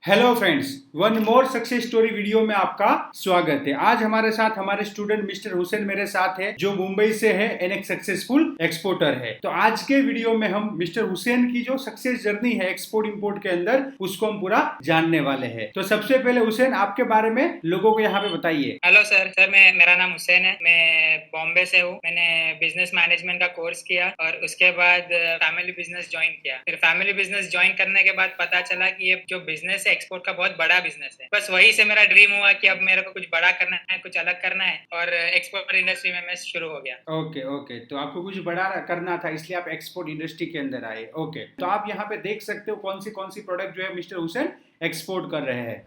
Hello friends, one more success story video में आपका स्वागत है। आज हमारे साथ हमारे स्टूडेंट मिस्टर हुसैन मेरे साथ है, जो मुंबई से है एंड एक सक्सेसफुल एक्सपोर्टर है। तो आज के वीडियो में हम मिस्टर हुसैन की जो सक्सेस जर्नी है एक्सपोर्ट इंपोर्ट के अंदर, उसको हम पूरा जानने वाले हैं। तो सबसे पहले हुसैन, आपके बारे में लोगों को यहाँ पे बताइए। Hello sir. मेरा नाम हुसैन है। मैं बॉम्बे से हूँ। मैंने बिजनेस मैनेजमेंट का कोर्स किया और उसके बाद फैमिली बिजनेस ज्वाइन किया। फिर फैमिली बिजनेस ज्वाइन करने के बाद पता चला कि ये जो बिजनेस है एक्सपोर्ट का बहुत बड़ा बिजनेस है। बस वही से मेरा ड्रीम हुआ कि अब मेरे को कुछ बड़ा करना है, कुछ अलग करना है, और एक्सपोर्ट इंडस्ट्री में मैं शुरू हो गया। ओके ओके, तो आपको कुछ बड़ा करना था, इसलिए आप एक्सपोर्ट इंडस्ट्री के अंदर आए। ओके, तो आप यहाँ पे देख सकते हो कौन सी प्रोडक्ट जो है मिस्टर हुसैन एक्सपोर्ट कर रहे हैं।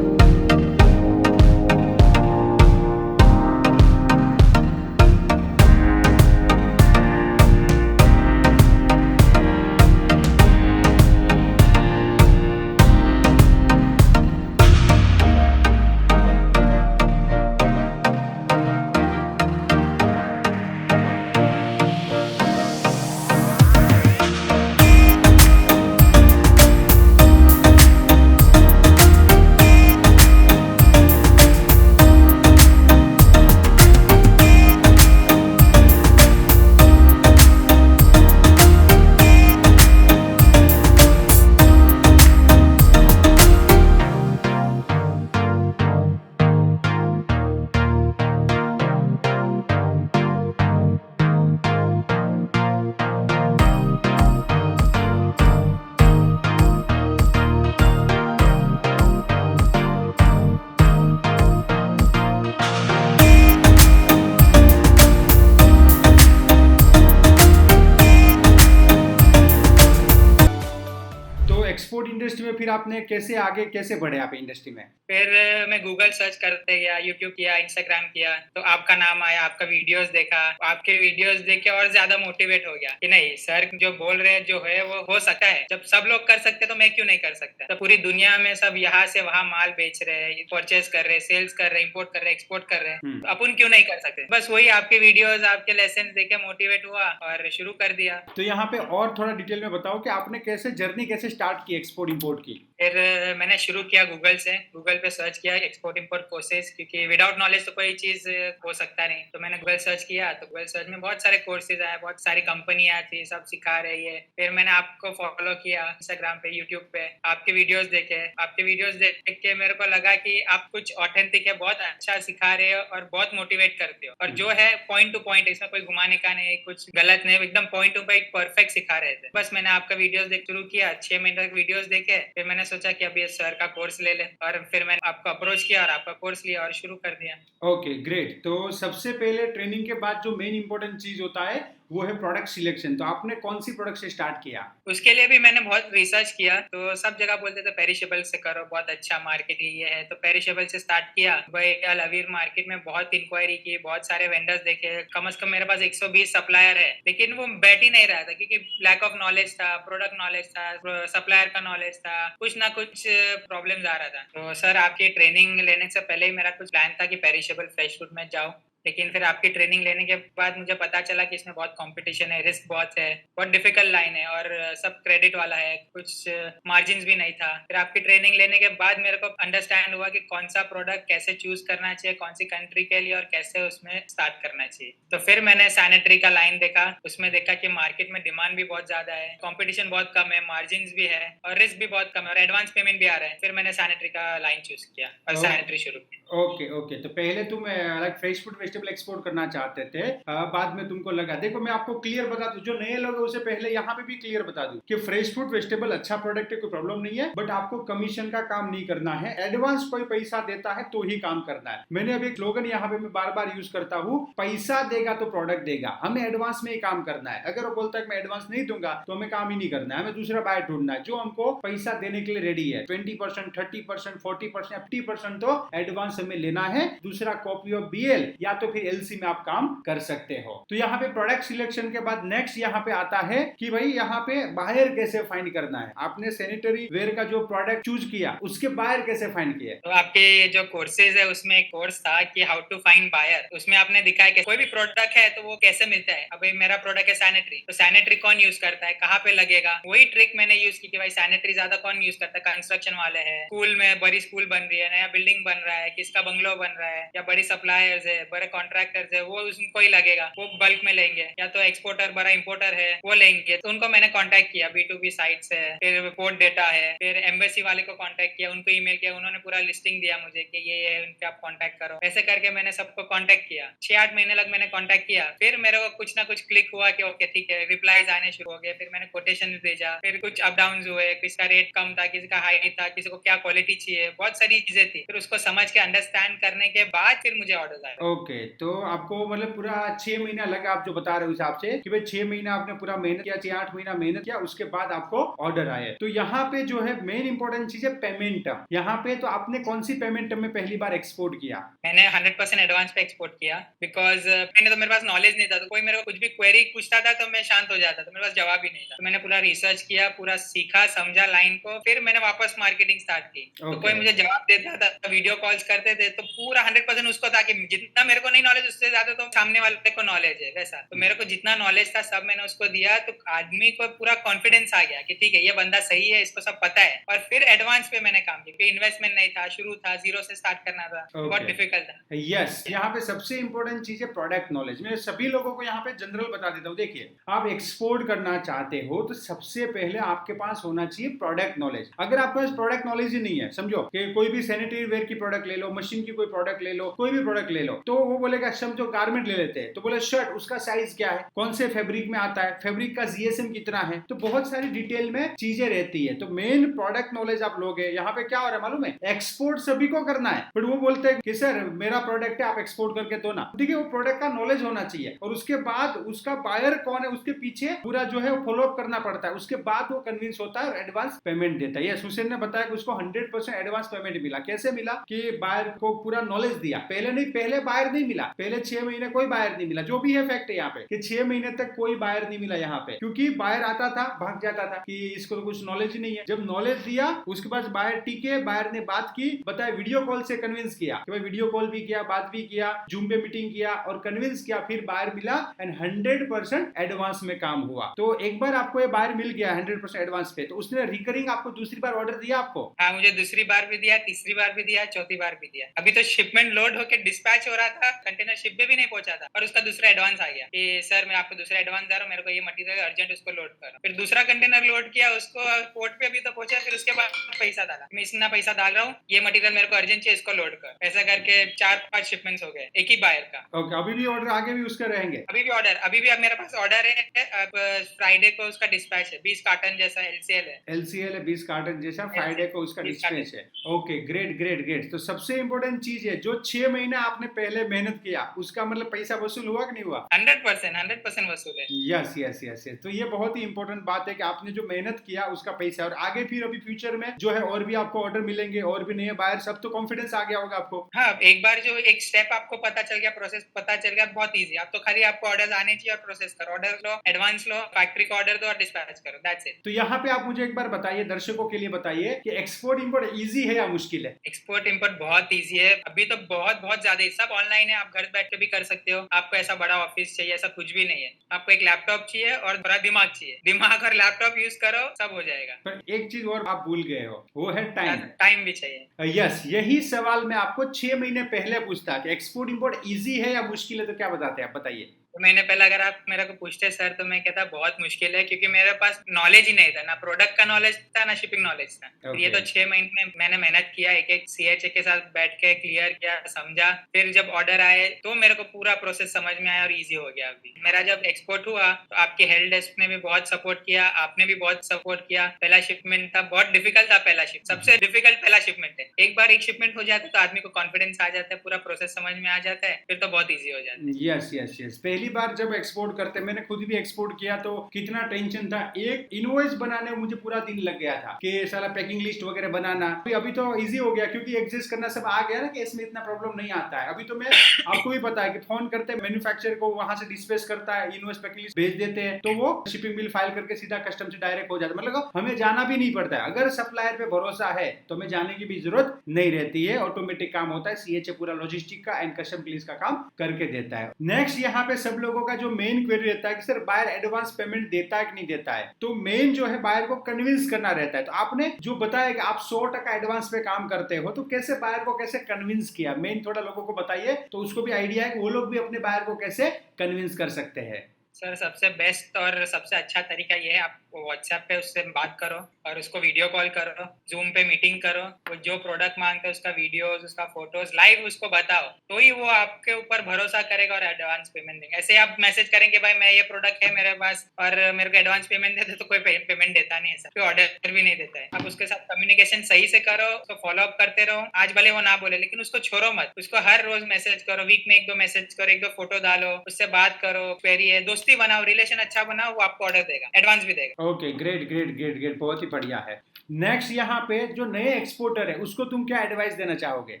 एक्सपोर्ट इंडस्ट्री में फिर आपने कैसे बढ़े आप इंडस्ट्री में? फिर मैं गूगल सर्च करते गया, यूट्यूब किया, इंस्टाग्राम किया, तो आपका नाम आया, आपका वीडियोस देखा। आपके वीडियोस देख के और ज्यादा मोटिवेट हो गया कि नहीं, सर जो बोल रहे हैं जो है वो हो सकता है। जब सब लोग कर सकते तो मैं क्यों नहीं कर सकता। तो पूरी दुनिया में सब यहाँ से वहाँ माल बेच रहे हैं, परचेज कर रहे हैं, सेल्स कर रहे हैं, इंपोर्ट कर रहे हैं, एक्सपोर्ट कर रहे हैं, तो अपन क्यों नहीं कर सकते। बस वही आपके वीडियोस, आपके लेसन देख के मोटिवेट हुआ और शुरू कर दिया। तो यहाँ पे और थोड़ा डिटेल में बताओ कि आपने कैसे स्टार्ट की एक्सपोर्ट इंपोर्ट की? फिर मैंने शुरू किया गूगल पे सर्च किया एक्सपोर्ट इंपोर्ट कोर्सेज, क्योंकि विदाउट नॉलेज तो कोई चीज हो सकता नहीं। तो मैंने गूगल सर्च किया, तो गूगल सर्च में बहुत सारे कोर्सेज आए, बहुत सारी कंपनियां थी, सब सिखा रही है। फिर मैंने आपको फॉलो किया इंस्टाग्राम पे, यूट्यूब पे, आपके वीडियोस देखे। आपके वीडियोस देख के मेरे को लगा कि आप कुछ ऑथेंटिक है, बहुत अच्छा सिखा रहे हो और बहुत मोटिवेट करते हो, और जो है पॉइंट टू पॉइंट, इसमें कोई घुमाने का नहीं, कुछ गलत नहीं, एकदम पॉइंट टू पॉइंट परफेक्ट सिखा रहे थे। बस मैंने आपका वीडियोस देख शुरू किया, 6 महीने तक वीडियोस देखे। फिर मैंने सोचा कि अब ये सर का कोर्स ले ले, और फिर मैंने आपको अप्रोच किया और आपका कोर्स लिया और शुरू कर दिया। Okay great. तो सबसे पहले ट्रेनिंग के बाद जो मेन इंपॉर्टेंट चीज होता है वो है प्रोडक्ट सिलेक्शन। तो आपने कौन सी प्रोडक्ट से स्टार्ट किया? उसके लिए भी मैंने बहुत रिसर्च किया। तो सब जगह बोलते थे पेरिशेबल से करो, बहुत अच्छा मार्केट ही ये है, तो पेरिशेबल से स्टार्ट किया। भाई अल अवीर मार्केट में बहुत इंक्वायरी की, बहुत सारे वेंडर्स देखे। कम से कम मेरे पास 120 सप्लायर है, लेकिन वो बैठ ही नहीं रहा था, क्योंकि लैक ऑफ नॉलेज था, प्रोडक्ट नॉलेज था, सप्लायर का नॉलेज था, कुछ ना कुछ प्रॉब्लम आ रहा था। तो सर आपकी ट्रेनिंग लेने से पहले ही मेरा कुछ प्लान था कि पेरिशेबल फ्रेश फूड में जाऊँ, लेकिन फिर आपकी ट्रेनिंग लेने के बाद मुझे पता चला कि इसमें बहुत कंपटीशन है, रिस्क बहुत है, बहुत डिफिकल्ट लाइन है और सब क्रेडिट वाला है, कुछ मार्जिन भी नहीं था। फिर आपकी ट्रेनिंग लेने के बाद मेरे को अंडरस्टैंड हुआ कि कौन सा प्रोडक्ट कैसे चूज करना चाहिए, कौन सी कंट्री के लिए और कैसे उसमें स्टार्ट करना चाहिए। तो फिर मैंने सैनिटरी का लाइन देखा, उसमें देखा कि मार्केट में डिमांड भी बहुत ज्यादा है, कंपटीशन बहुत कम है, मार्जिन भी है और रिस्क भी बहुत कम है और एडवांस पेमेंट भी आ रहा है। फिर मैंने सैनिटरी का लाइन चूज किया और सैनिटरी शुरू की। ओके ओके, तो पहले तुम like fresh food vegetable export करना चाहते थे, बाद में तुमको लगा, देखो मैं आपको क्लियर बता दूं, जो नए लोग हैं उसे पहले यहाँ पे भी क्लियर बता दूं कि फ्रेश फूड वेजिटेबल अच्छा प्रोडक्ट है, कोई प्रॉब्लम नहीं है, बट आपको कमीशन का काम नहीं करना है, एडवांस कोई पैसा देता है तो ही काम करना है। मैंने अभी एक स्लोगन यहाँ पे मैं बार बार यूज करता हूँ, पैसा देगा तो प्रोडक्ट देगा, हमें एडवांस में ही काम करना है। अगर वो बोलता है मैं एडवांस नहीं दूंगा तो हमें काम ही नहीं करना है, हमें दूसरा बायर ढूंढना है जो हमको पैसा देने के लिए रेडी है। 20%, 30%, 40%, 50% तो एडवांस हमें लेना है, दूसरा कॉपी ऑफ बीएल या तो फिर एलसी में आप काम कर सकते हो। तो यहाँ पे प्रोडक्ट सिलेक्शन के बाद नेक्स्ट यहाँ पे आता है कि भाई यहाँ पे बायर कैसे फाइंड करना है। आपने सैनिटरी वेयर का जो प्रोडक्ट चूज किया उसके बायर कैसे फाइंड किया? तो आपके जो कोर्सेज है उसमें एक कोर्स था कि हाउ टू फाइंड बायर, उसमें आपने दिखाया कि कोई भी प्रोडक्ट है तो वो कैसे मिलता है। अभी मेरा प्रोडक्ट है सैनिटरी, तो सैनिटरी कौन यूज करता है, कहाँ पे लगेगा, वही ट्रिक मैंने यूज की कि भाई सैनिटरी ज्यादा कौन यूज करता है, कंस्ट्रक्शन वाले हैं, स्कूल में बड़ी स्कूल बन रही है, नया बिल्डिंग बन रहा है, किसका बंगलो बन रहा है, या बड़ी सप्लायर्स है, बड़े कॉन्ट्रैक्टर्स है, वो उनको ही लगेगा, वो बल्क में लेंगे, या तो एक्सपोर्टर बड़ा इंपोर्टर है वो लेंगे। तो उनको मैंने कॉन्टेक्ट किया, B2B साइट्स है, फिर पोर्ट डेटा है, फिर एम्बेसी वाले को कॉन्टेक्ट किया, उनको ईमेल किया, उन्होंने पूरा लिस्टिंग दिया मुझे कि ये है, उनके आप कॉन्टेक्ट करो। ऐसे करके मैंने सबको कॉन्टेक्ट किया, 6-8 महीने लग मैंने कॉन्टेक्ट किया। फिर मेरे को कुछ ना कुछ क्लिक हुआ कि ओके ठीक है, रिप्लाईज आने शुरू हो गए, फिर मैंने कोटेशन भेजा, फिर कुछ अप डाउन हुए, किसी का रेट कम था, किसी का हाई था, किसी को क्या क्वालिटी चाहिए, बहुत सारी चीजें थी। फिर उसको समझ के अंडरस्टैंड करने के बाद फिर मुझे ऑर्डर आए। ओके, तो आपको मतलब पूरा 6 महीना लगा, आप जो बता रहे हो हिसाब से कि भाई 6 महीना आपने पूरा मेहनत किया, 6-8 महीना मेहनत किया, उसके बाद आपको ऑर्डर आए। तो यहाँ पे जो है मेन इंपॉर्टेंट चीज है पेमेंट टर्म। यहाँ पे तो आपने कौन सी पेमेंट टर्म में पहली बार एक्सपोर्ट किया? मैंने 100% एडवांस पे एक्सपोर्ट किया, बिकॉज मैंने तो मेरे पास नॉलेज नहीं था, तो कोई मेरे को कुछ भी क्वेरी पूछता था तो मैं शांत हो जाता, तो मेरे पास जवाब ही नहीं था। तो मैंने पूरा रिसर्च किया, पूरा सीखा समझा लाइन को, फिर मैंने वापस मार्केटिंग स्टार्ट की। तो कोई मुझे जवाब देता था, वीडियो कॉल्स करते थे, तो पूरा 100% उसको था कि जितना मेरे को नहीं नॉलेज उससे ज्यादा तो सामने वाले को नॉलेज है, वैसा। तो मेरे को जितना नॉलेज था सब मैंने उसको दिया, तो आदमी को पूरा कॉन्फिडेंस आ गया कि ठीक है ये बंदा सही है, इसको सब पता है। और फिर एडवांस पे मैंने काम किया, क्योंकि इन्वेस्टमेंट नहीं था, शुरू था, जीरो से स्टार्ट करना था, बहुत डिफिकल्ट था। यस, यहाँ पे सबसे इंपॉर्टेंट चीज है प्रोडक्ट नॉलेज। मैं सभी लोगों को यहाँ पे जनरल बता देता हूँ। देखिए, आप एक्सपोर्ट करना चाहते हो तो सबसे पहले आपके पास होना चाहिए प्रोडक्ट नॉलेज। अगर आपके पास प्रोडक्ट नॉलेज ही नहीं है, समझो कि कोई भी सैनिटरी वेयर की प्रोडक्ट ले लो, मशीन की कोई प्रोडक्ट ले लो, कोई भी प्रोडक्ट ले लो, तो वो बोलेगा समझो गारमेंट ले लेते हैं, तो बोले शर्ट उसका साइज क्या है, कौन से फैब्रिक में आता है, फैब्रिक का जीएसएम कितना है, तो बहुत सारी डिटेल में चीजें रहती है। तो मेन प्रोडक्ट नॉलेज आप लोगे। यहाँ पे क्या हो रहा है मालूम है, एक्सपोर्ट सभी को करना है, बट वो बोलते हैं कि सर मेरा प्रोडक्ट है आप एक्सपोर्ट करके दो ना। देखिए, वो प्रोडक्ट का नॉलेज होना चाहिए और उसके बाद उसका बायर कौन है उसके पीछे पूरा जो है फॉलो अप करना पड़ता है, उसके बाद वो कन्विंस होता है और एडवांस पेमेंट देता है। यस, हुसैन ने बताया कि उसको 100% एडवांस पेमेंट मिला। कैसे मिला कि बायर को पूरा नॉलेज दिया, पहले नहीं, पहले बायर नहीं मिला, पहले 6 महीने कोई बायर नहीं मिला। जो भी है फैक्ट है यहाँ पे कि 6 महीने तक कोई बायर नहीं मिला यहाँ पे, क्योंकि बायर आता था भाग जाता था कि इसको तो कुछ नॉलेज ही नहीं है। जब नॉलेज दिया उसके बाद बायर टिके, बायर ने बात की, बताया, वीडियो कॉल से कन्विंस किया कि भाई वीडियो कॉल भी किया, बात भी किया, जूम पे मीटिंग किया और कन्विंस किया, फिर बायर मिला एंड 100% एडवांस में काम हुआ। तो एक बार आपको ये बायर मिल गया 100% एडवांस पे, तो उसने रिकरिंग आपको दूसरी बार ऑर्डर दिया आपको? हाँ, मुझे दूसरी बार भी दिया, तीसरी बार भी दिया, चौथी बार भी दिया। अभी तो शिपमेंट लोड होकर डिस्पैच हो रहा था, कंटेनर शिप पे भी नहीं पहुंचा था और उसका दूसरा एडवांस आ गया कि सर मैं आपको दूसरा एडवांस दे रहा हूँ, मेरे को ये मटेरियल अर्जेंट, उसको लोड करो। फिर दूसरा कंटेनर लोड किया, उसको पोर्ट पे अभी तो पहुंचा, फिर उसके बाद पैसा डाला, मैं इतना पैसा डाल रहा हूँ, ये मटेरियल मेरे को अर्जेंट चाहिए, इसको लोड कर। ऐसा करके 4-5 शिपमेंट्स हो गए एक ही बायर का। ओके, अभी भी ऑर्डर आगे भी उसके रहेंगे? अभी भी ऑर्डर, अभी भी अब मेरे पास ऑर्डर है। अब फ्राइडे को उसका डिस्पैच है, 20 कार्टन जैसा एलसीएल है। एलसीएल है 20 कार्टन जैसा, फ्राइडे को उसका डिस्पैच है। Okay, great great great. तो सबसे इंपॉर्टेंट चीज है, जो 6 महीना आपने पहले मेहनत किया उसका मतलब पैसा वसूल हुआ कि नहीं हुआ? 100% वसूल है। Yes yes yes yes. तो ये बहुत ही इंपॉर्टेंट बात है कि आपने जो मेहनत किया उसका पैसा, और आगे फिर अभी फ्यूचर में जो है और भी आपको ऑर्डर मिलेंगे और भी नए बायर, सब तो कॉन्फिडेंस आ गया होगा आपको। हाँ, एक बार जो एक स्टेप आपको पता चल गया, प्रोसेस पता चल गया, बहुत इजी। आप तो खाली आपको ऑर्डर आने चाहिए और प्रोसेस करो, ऑर्डर लो, एडवांस लो, फैक्ट्री को ऑर्डर दो और डिस्पैच करो, दैट्स इट। तो यहाँ पे आप मुझे एक बार बताइए, दर्शकों के लिए बताइए कि एक्सपोर्ट इंपोर्ट इजी है या मुश्किल है? एक्सपोर्ट इंपोर्ट बहुत इजी है, अभी तो बहुत बहुत ज्यादा सब ऑनलाइन ऑनलाइन है, आप घर बैठ के भी कर सकते हो। आपको ऐसा बड़ा ऑफिस चाहिए, ऐसा कुछ भी नहीं है। आपको एक लैपटॉप चाहिए और बड़ा दिमाग चाहिए, दिमाग और लैपटॉप यूज करो, सब हो जाएगा। पर एक चीज और आप भूल गए हो, वो है टाइम। टाइम भी चाहिए। यस, यही सवाल मैं आपको 6 महीने पहले पूछता कि एक्सपोर्ट इंपोर्ट इजी है या मुश्किल है, तो क्या बताते हैं आप, बताइए। तो महीने पहले अगर आप मेरे को पूछते सर, तो मैं कहता बहुत मुश्किल है, क्योंकि मेरे पास नॉलेज ही नहीं था, ना प्रोडक्ट का नॉलेज था, ना शिपिंग नॉलेज था। Okay. ये तो 6 महीने में मैंने मेहनत किया, एक CHA के साथ बैठ के क्लियर किया, समझा। फिर जब ऑर्डर आए तो मेरे को पूरा प्रोसेस समझ में आया और इजी हो गया। अभी मेरा जब एक्सपोर्ट हुआ तो आपके हेल्प डेस्क ने भी बहुत सपोर्ट किया, आपने भी बहुत सपोर्ट किया। पहला शिपमेंट था, बहुत डिफिकल्ट था। पहला शिप सबसे डिफिकल्ट पहला शिपमेंट है। एक बार एक शिपमेंट हो जाता है तो आदमी को कॉन्फिडेंस आ जाता है, पूरा प्रोसेस समझ में आ जाता है, फिर तो बहुत ईजी हो जाता है। यस यस यस, पहली बार जब एक्सपोर्ट करते, मैंने खुद भी एक्सपोर्ट किया तो कितना टेंशन था। एक इनवॉइस बनाने में मुझे पूरा दिन लग गया था कि साला पैकिंग लिस्ट वगैरह बनाना। अभी तो इजी हो गया क्योंकि एडजस्ट करना सब आ गया ना, कि इसमें इतना प्रॉब्लम नहीं आता है। अभी तो मैं आपको भी पता है कि फोन करते हैं मैन्युफैक्चरर को, वहां से डिस्पैच करता है, इनवॉइस पैकिंग लिस्ट भेज देते हैं, तो वो शिपिंग बिल फाइल करके सीधा कस्टम से डायरेक्ट हो जाता है। मतलब हमें जाना भी नहीं पड़ता है। अगर सप्लायर पे भरोसा है तो हमें जाने की भी जरूरत नहीं रहती है, ऑटोमेटिक काम होता है। CHA पूरा लॉजिस्टिक का एंड कस्टम पुलिस का काम करके देता है। नेक्स्ट यहाँ पे सब लोगों का जो मेन क्वेरी रहता है कि सर बायर एडवांस पेमेंट देता है कि नहीं देता है। तो मेन जो है बायर को कन्विंस करना रहता है। तो आपने जो बताया कि आप 100% एडवांस पे काम करते हो, तो कैसे बायर को कैसे कन्विंस किया, मेन थोड़ा लोगों को बताइए, तो उसको भी आइडिया है कि वो लोग भी अपने बायर को कैसे कन्विंस कर सकते हैं। सर सबसे बेस्ट और सबसे अच्छा तरीका ये है, आप व्हाट्सएप पे उससे बात करो और उसको वीडियो कॉल करो, जूम पे मीटिंग करो। वो जो प्रोडक्ट मांगता है उसका वीडियोस, उसका फोटोज लाइव उसको बताओ, तो ही वो आपके ऊपर भरोसा करेगा और एडवांस पेमेंट देंगे। ऐसे आप मैसेज करेंगे भाई मैं ये प्रोडक्ट है मेरे पास और मेरे को एडवांस पेमेंट दे दे, तो कोई पेमेंट देता नहीं है सर, कोई ऑर्डर भी नहीं देता है। आप उसके साथ कम्युनिकेशन सही से करो, उसको फॉलो अप करते रहो। आज भले वो ना बोले, लेकिन उसको छोड़ो मत, उसको हर रोज मैसेज करो, वीक में 1-2 मैसेज करो, 1-2 फोटो डालो, उससे बात करो, क्वेरी है, दोस्ती बनाओ, रिलेशन अच्छा बनाओ, वो आपको ऑर्डर देगा, एडवांस भी देगा। Okay, great great great great, बहुत ही बढ़िया है। नेक्स्ट यहाँ पे जो नए एक्सपोर्टर है उसको तुम क्या एडवाइस देना चाहोगे?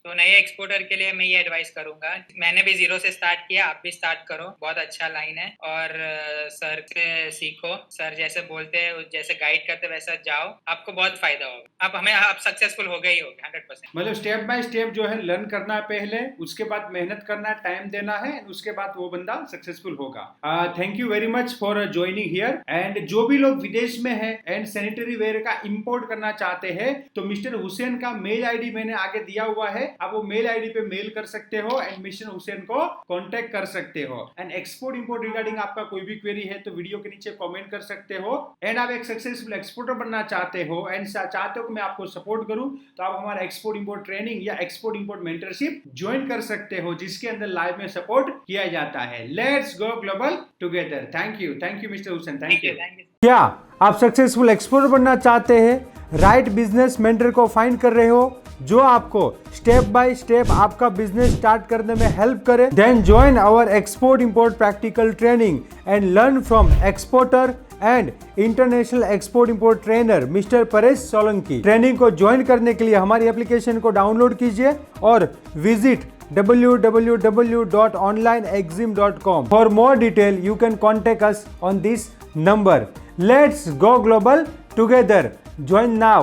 तो नए एक्सपोर्टर के लिए मैं ये एडवाइस करूंगा, मैंने भी 0 से स्टार्ट किया, आप भी स्टार्ट करो, बहुत अच्छा लाइन है। और सर से सीखो, सर जैसे बोलते हैं जैसे गाइड करते वैसा जाओ, आपको बहुत फायदा होगा। आप सक्सेसफुल हो गए ही होगे 100%। मतलब स्टेप बाय स्टेप जो है लर्न करना है पहले, उसके बाद मेहनत करना है, टाइम देना है, उसके बाद वो बंदा सक्सेसफुल होगा। Thank you very much for joining here. And जो भी लोग विदेश में है एंड सैनिटरी वेयर का इंपोर्ट करना चाहते हैं, तो मिस्टर हुसैन का मेल ID मैंने आगे दिया हुआ है, आप वो मेल ID पे मेल कर सकते हो एंड मिस्टर हुसैन को कांटेक्ट कर सकते हो। एंड एक्सपोर्ट इंपोर्ट रिगार्डिंग आपका कोई भी क्वेरी है तो वीडियो के नीचे कमेंट कर सकते हो। एंड आप एक सक्सेसफुल एक्सपोर्टर बनना चाहते हो एंड चाहते हो कि मैं आपको सपोर्ट करूं, तो आप हमारा एक्सपोर्ट इंपोर्ट ट्रेनिंग या एक्सपोर्ट इंपोर्ट मेंटरशिप ज्वाइन कर सकते हो, जिसके अंदर लाइव में सपोर्ट किया जाता है। Let's go global together. Thank you mister Hussain, thank you. क्या आप सक्सेसफुल एक्सपोर्टर बनना चाहते हैं, राइट बिजनेस मेंटर को फाइंड कर रहे हो जो आपको स्टेप बाय स्टेप आपका बिजनेस स्टार्ट करने में हेल्प करे? Then join our export import practical training and learn from exporter and international export import trainer mister Paresh Solanki. Training को ज्वाइन करने के लिए हमारी एप्लीकेशन को डाउनलोड कीजिए और visit www.onlineexim.com. For more detail, you can contact us on this number. Let's go global together. Join now.